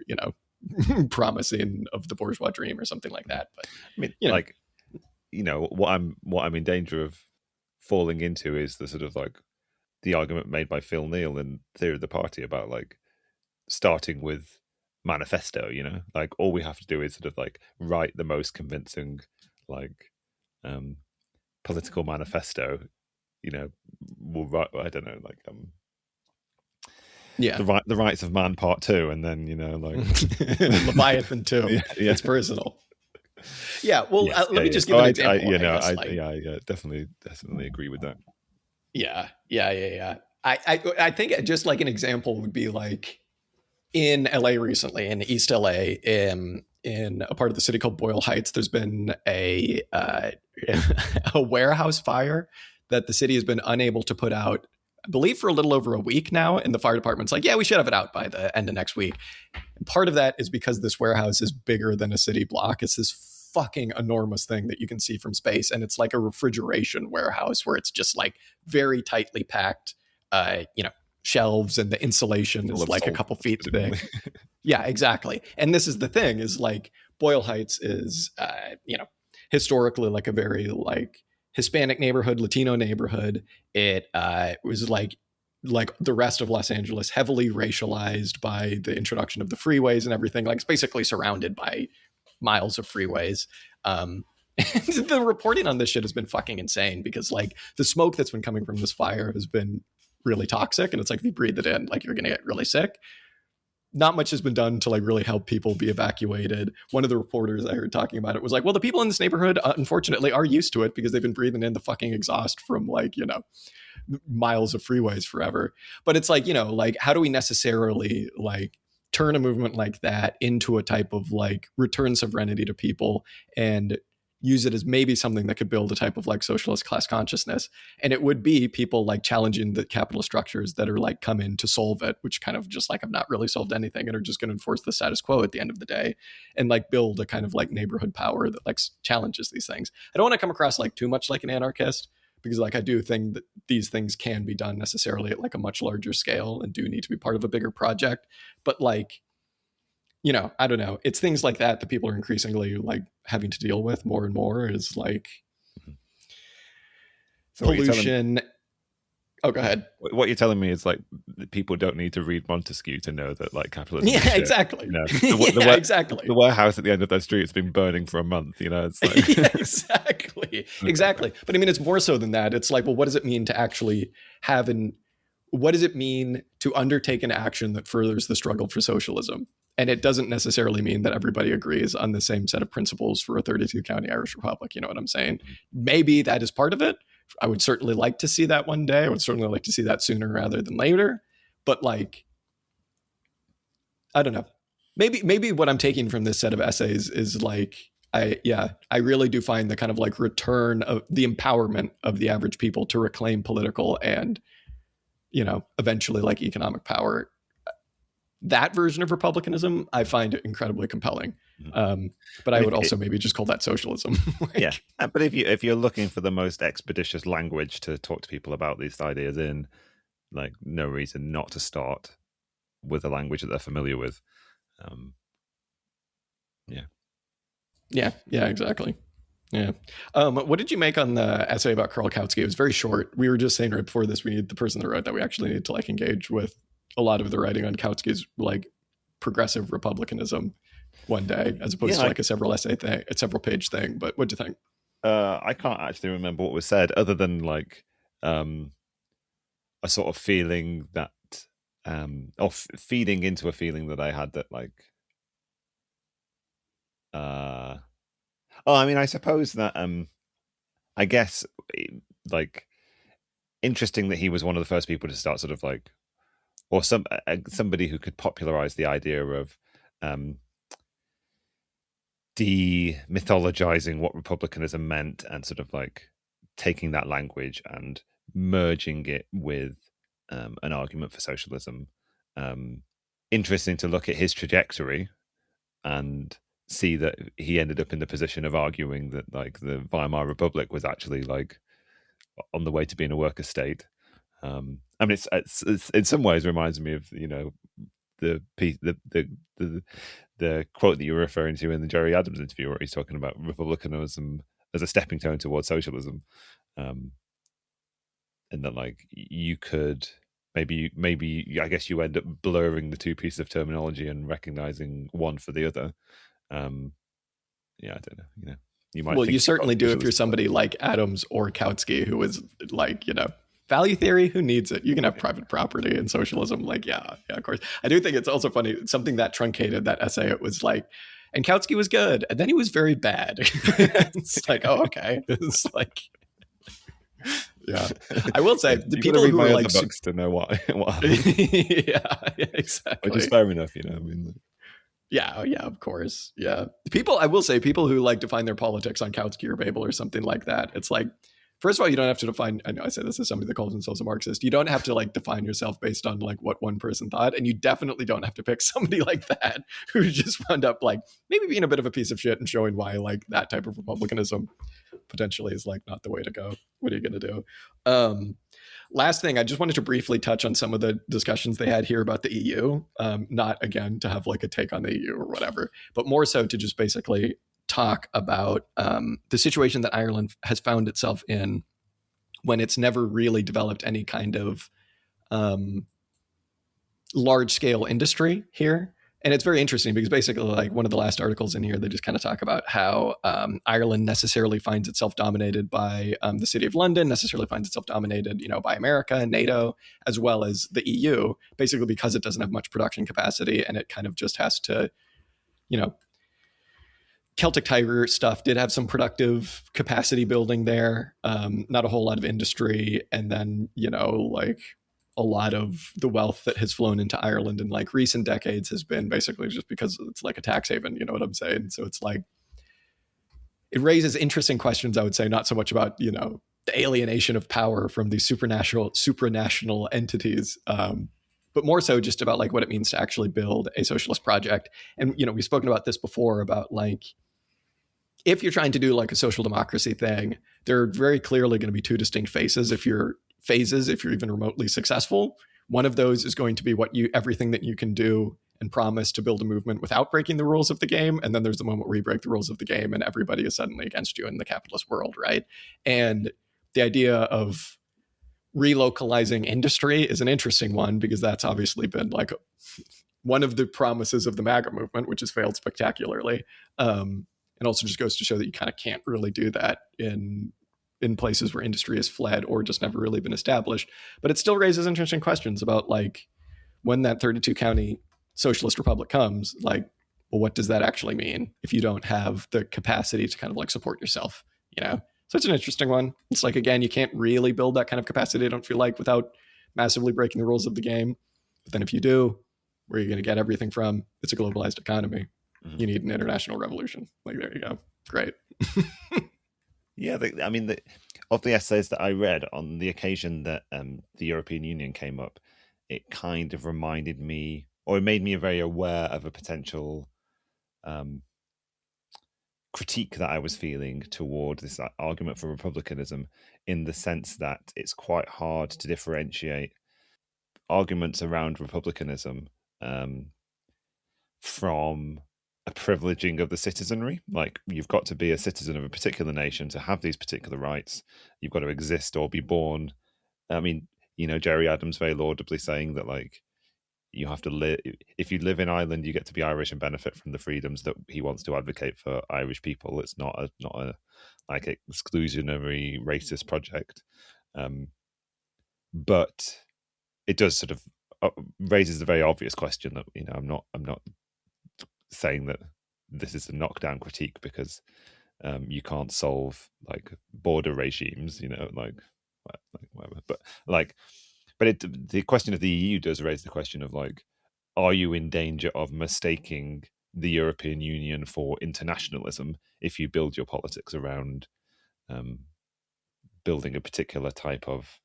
promising of the bourgeois dream or something like that. But I mean, like, what I'm in danger of falling into is the sort of like the argument made by Phil Neal in Theory of the Party about like starting with manifesto, like all we have to do is sort of like write the most convincing like political manifesto, we'll write, I don't know, like yeah, the rights of man part 2, and then like Leviathan 2. Yeah. It's personal. Yeah, well, yes, let me just give an example. I definitely agree with that. Yeah. I think just like an example would be like in LA recently, in East LA, in a part of the city called Boyle Heights, there's been a warehouse fire that the city has been unable to put out, I believe, for a little over a week now. And the fire department's like, yeah, we should have it out by the end of next week. And part of that is because this warehouse is bigger than a city block. It's this fucking enormous thing that you can see from space. And it's like a refrigeration warehouse where it's just like very tightly packed, shelves, and the insulation is like a couple feet thick. Yeah, exactly. And this is the thing is like Boyle Heights is, historically like a very like Hispanic neighborhood, Latino neighborhood. It was like the rest of Los Angeles, heavily racialized by the introduction of the freeways and everything. Like it's basically surrounded by miles of freeways. And the reporting on this shit has been fucking insane because like the smoke that's been coming from this fire has been really toxic. And it's like, if you breathe it in, like you're going to get really sick. Not much has been done to like really help people be evacuated. One of the reporters I heard talking about it was like, well, the people in this neighborhood, unfortunately, are used to it because they've been breathing in the fucking exhaust from like, miles of freeways forever. But it's like, like how do we necessarily like turn a movement like that into a type of like return sovereignty to people and use it as maybe something that could build a type of like socialist class consciousness. And it would be people like challenging the capital structures that are like come in to solve it, which kind of just like have not really solved anything and are just going to enforce the status quo at the end of the day and like build a kind of like neighborhood power that like challenges these things. I don't want to come across like too much like an anarchist because like I do think that these things can be done necessarily at like a much larger scale and do need to be part of a bigger project. But like, I don't know. It's things like that people are increasingly like having to deal with more and more is like pollution. Oh, go ahead. What you're telling me is like people don't need to read Montesquieu to know that like capitalism is Yeah, shit. exactly. You know, Yeah, exactly. the warehouse at the end of their street's been burning for a month. You know, it's like Yeah, exactly. Exactly. But I mean, it's more so than that. It's like, well, what does it mean to actually have an, what does it mean to undertake an action that furthers the struggle for socialism? And it doesn't necessarily mean that everybody agrees on the same set of principles for a 32 county Irish Republic. You know what I'm saying? Maybe that is part of it. I would certainly like to see that one day. I would certainly like to see that sooner rather than later. But like, I don't know. Maybe what I'm taking from this set of essays is like, I really do find the kind of like return of the empowerment of the average people to reclaim political and, you know, eventually like economic power. That version of republicanism I find incredibly compelling. But I would also maybe just call that socialism. Like, yeah, but if you're looking for the most expeditious language to talk to people about these ideas in, like, no reason not to start with a language that they're familiar with. Yeah, exactly. Yeah. What did you make on the essay about Karl Kautsky? It was very short. We were just saying right before this, we need the person that wrote that we actually need to like engage with a lot of the writing on Kautsky's like progressive republicanism one day, as opposed to like a several page thing. But what'd you think? I can't actually remember what was said, other than like a sort of feeling that, or feeding into a feeling that I had that like, I mean, I suppose that I guess like interesting that he was one of the first people to start sort of like, or somebody who could popularize the idea of demythologizing what republicanism meant and sort of like taking that language and merging it with an argument for socialism. Interesting to look at his trajectory and see that he ended up in the position of arguing that like the Weimar Republic was actually like on the way to being a worker state. I mean, it's in some ways reminds me of, you know, the quote that you were referring to in the Jerry Adams interview, where he's talking about republicanism as a stepping stone towards socialism, and that like you could maybe I guess you end up blurring the two pieces of terminology and recognizing one for the other. Yeah, I don't know. You know, you might. Well, you certainly do if you're somebody like Adams or Kautsky, who is like, you know, value theory, who needs it? You can have private property and socialism. Like, yeah, of course. I do think it's also funny, something that truncated that essay. It was like, and Kautsky was good, and then he was very bad. It's like, oh, okay. It's like, yeah. I will say the people who are like books to know what yeah, exactly. Which is fair enough, you know. I mean, yeah, of course. Yeah. I will say people who like define their politics on Kautsky or Babel or something like that. It's like, first of all, you don't have to define, I know I say this as somebody that calls themselves a Marxist. You don't have to like define yourself based on like what one person thought. And you definitely don't have to pick somebody like that who just wound up like maybe being a bit of a piece of shit and showing why like that type of republicanism potentially is like not the way to go. What are you going to do? Last thing, I just wanted to briefly touch on some of the discussions they had here about the EU. Not again to have like a take on the EU or whatever, but more so to just basically talk about the situation that Ireland has found itself in when it's never really developed any kind of large scale industry here. And it's very interesting because basically, like one of the last articles in here, they just kind of talk about how Ireland necessarily finds itself dominated by the City of London, necessarily finds itself dominated, you know, by America, NATO, as well as the EU, basically because it doesn't have much production capacity and it kind of just has to, you know, Celtic Tiger stuff did have some productive capacity building there, not a whole lot of industry, and then, you know, like a lot of the wealth that has flown into Ireland in like recent decades has been basically just because it's like a tax haven, you know what I'm saying? So it's like, it raises interesting questions, I would say, not so much about, you know, the alienation of power from these supranational entities, but more so just about like what it means to actually build a socialist project. And, you know, we've spoken about this before about like, if you're trying to do like a social democracy thing, there are very clearly going to be two distinct phases if you're even remotely successful. One of those is going to be everything that you can do and promise to build a movement without breaking the rules of the game. And then there's the moment where you break the rules of the game and everybody is suddenly against you in the capitalist world, right? And the idea of relocalizing industry is an interesting one, because that's obviously been like one of the promises of the MAGA movement, which has failed spectacularly. It also just goes to show that you kind of can't really do that in places where industry has fled or just never really been established. But it still raises interesting questions about like when that 32 county socialist republic comes, like, well, what does that actually mean if you don't have the capacity to kind of like support yourself, you know? So it's an interesting one. It's like, again, you can't really build that kind of capacity, I don't feel like, without massively breaking the rules of the game. But then if you do, where are you going to get everything from? It's a globalized economy. You need an international revolution. Like, there you go. Great. Yeah, of the essays that I read on the occasion that the European Union came up, it kind of reminded me, or it made me very aware of a potential critique that I was feeling toward this argument for republicanism, in the sense that it's quite hard to differentiate arguments around republicanism from a privileging of the citizenry. Like, you've got to be a citizen of a particular nation to have these particular rights. You've got to exist or be born. I mean, Jerry Adams very laudably saying that, like, you have to live, if you live in Ireland, you get to be Irish and benefit from the freedoms that he wants to advocate for Irish people. It's not a like exclusionary racist project, but it does sort of raises the very obvious question that I'm not saying that this is a knockdown critique, because you can't solve like border regimes, like whatever. But the question of the EU does raise the question of, like, are you in danger of mistaking the European Union for internationalism if you build your politics around building a particular type of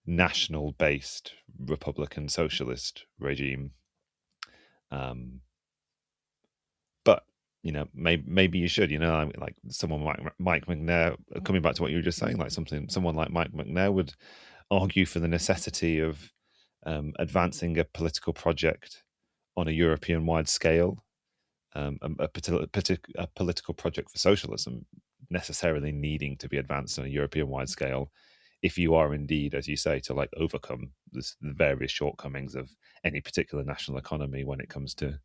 national-based Republican socialist regime? But maybe you should. Like someone like Mike McNair, coming back to what you were just saying, like someone like Mike McNair would argue for the necessity of advancing a political project on a European-wide scale, a political project for socialism necessarily needing to be advanced on a European-wide scale, if you are indeed, as you say, to like overcome the various shortcomings of any particular national economy when it comes to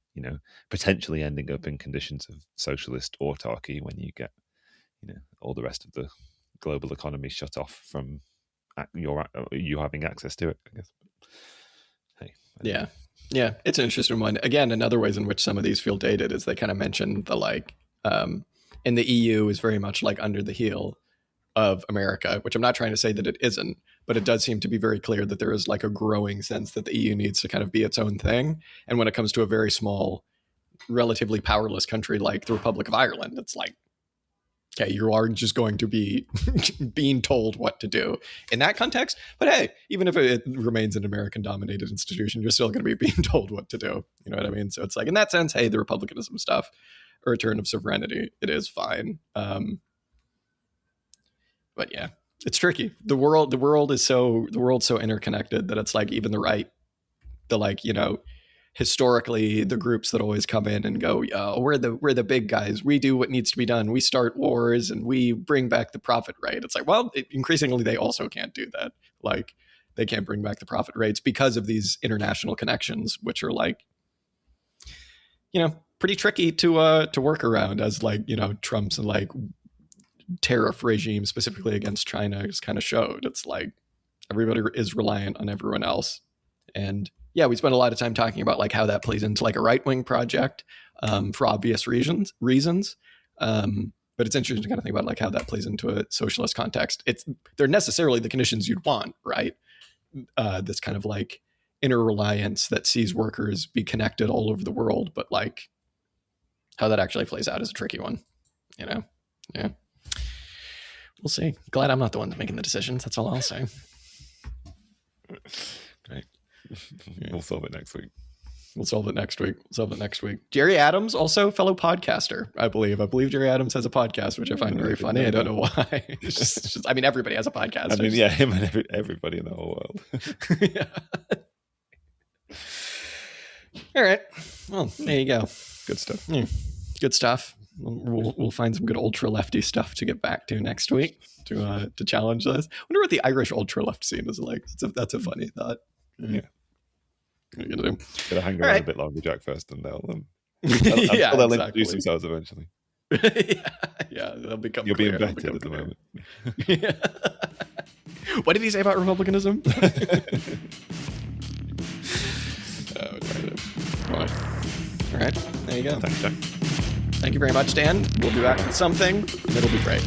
potentially ending up in conditions of socialist autarky, when you get all the rest of the global economy shut off from you having access to it, I guess. Hey, yeah, it's an interesting one. Again, another ways in which some of these feel dated is they kind of mention the like in the EU is very much like under the heel of America, which I'm not trying to say that it isn't, but it does seem to be very clear that there is like a growing sense that the EU needs to kind of be its own thing. And when it comes to a very small, relatively powerless country like the Republic of Ireland, it's like, okay, you are just going to be being told what to do in that context. But hey, even if it remains an American-dominated institution, you're still going to be being told what to do. You know what I mean? So it's like, in that sense, hey, the republicanism stuff, or return of sovereignty, it is fine. But yeah, it's tricky. The world's so interconnected that it's like even the right, historically the groups that always come in and go, we're the big guys. We do what needs to be done. We start wars and we bring back the profit rate. It's like, well, increasingly they also can't do that. Like, they can't bring back the profit rates because of these international connections, which are like, pretty tricky to work around, as like, Trump's and like tariff regime specifically against China just kind of showed. It's like everybody is reliant on everyone else. And yeah, we spent a lot of time talking about like how that plays into like a right-wing project for obvious reasons. But it's interesting to kind of think about like how that plays into a socialist context. They're necessarily the conditions you'd want, right? This kind of like interreliance that sees workers be connected all over the world, but like how that actually plays out is a tricky one, Yeah. We'll see. Glad I'm not the one making the decisions. That's all I'll say. Great. We'll solve it next week. Jerry Adams, also fellow podcaster, I believe. Jerry Adams has a podcast, which I find very funny. I don't know why. It's just, I mean, everybody has a podcast. I mean, yeah, him and everybody in the whole world. Yeah. All right. Well, there you go. Good stuff. Yeah. Good stuff. We'll find some good ultra lefty stuff to get back to next week to challenge this. I wonder what the Irish ultra left scene is like. That's a funny thought. Yeah. What are you gonna do? Gotta hang around a bit longer, Jack, first, and they'll exactly. introduce themselves eventually. yeah, they'll become. You're being clear. vetted at the moment. Yeah. What did he say about republicanism? All right, there you go. Thanks, Jack. Thank you very much, Dan. We'll be back with something, and it'll be great.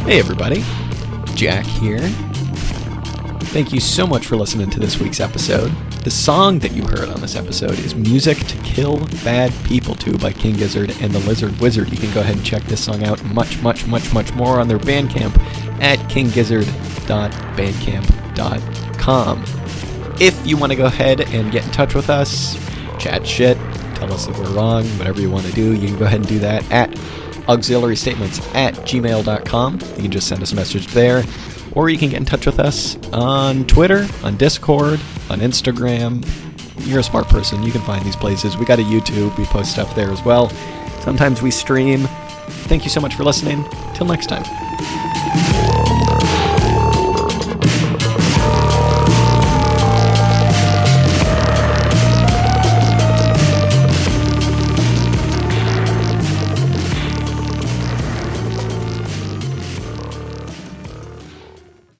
Hey everybody, Jack here. Thank you so much for listening to this week's episode. The song that you heard on this episode is Music to Kill Bad People To by King Gizzard and the Lizard Wizard. You can go ahead and check this song out much more on their Bandcamp at kinggizzard.bandcamp.com. If you want to go ahead and get in touch with us, chat shit, tell us that we're wrong, whatever you want to do, you can go ahead and do that at auxiliarystatements@gmail.com. You can just send us a message there, or you can get in touch with us on Twitter, on Discord, on Instagram. You're a smart person, you can find these places. We got a YouTube, we post stuff there as well. Sometimes we stream. Thank you so much for listening. Till next time.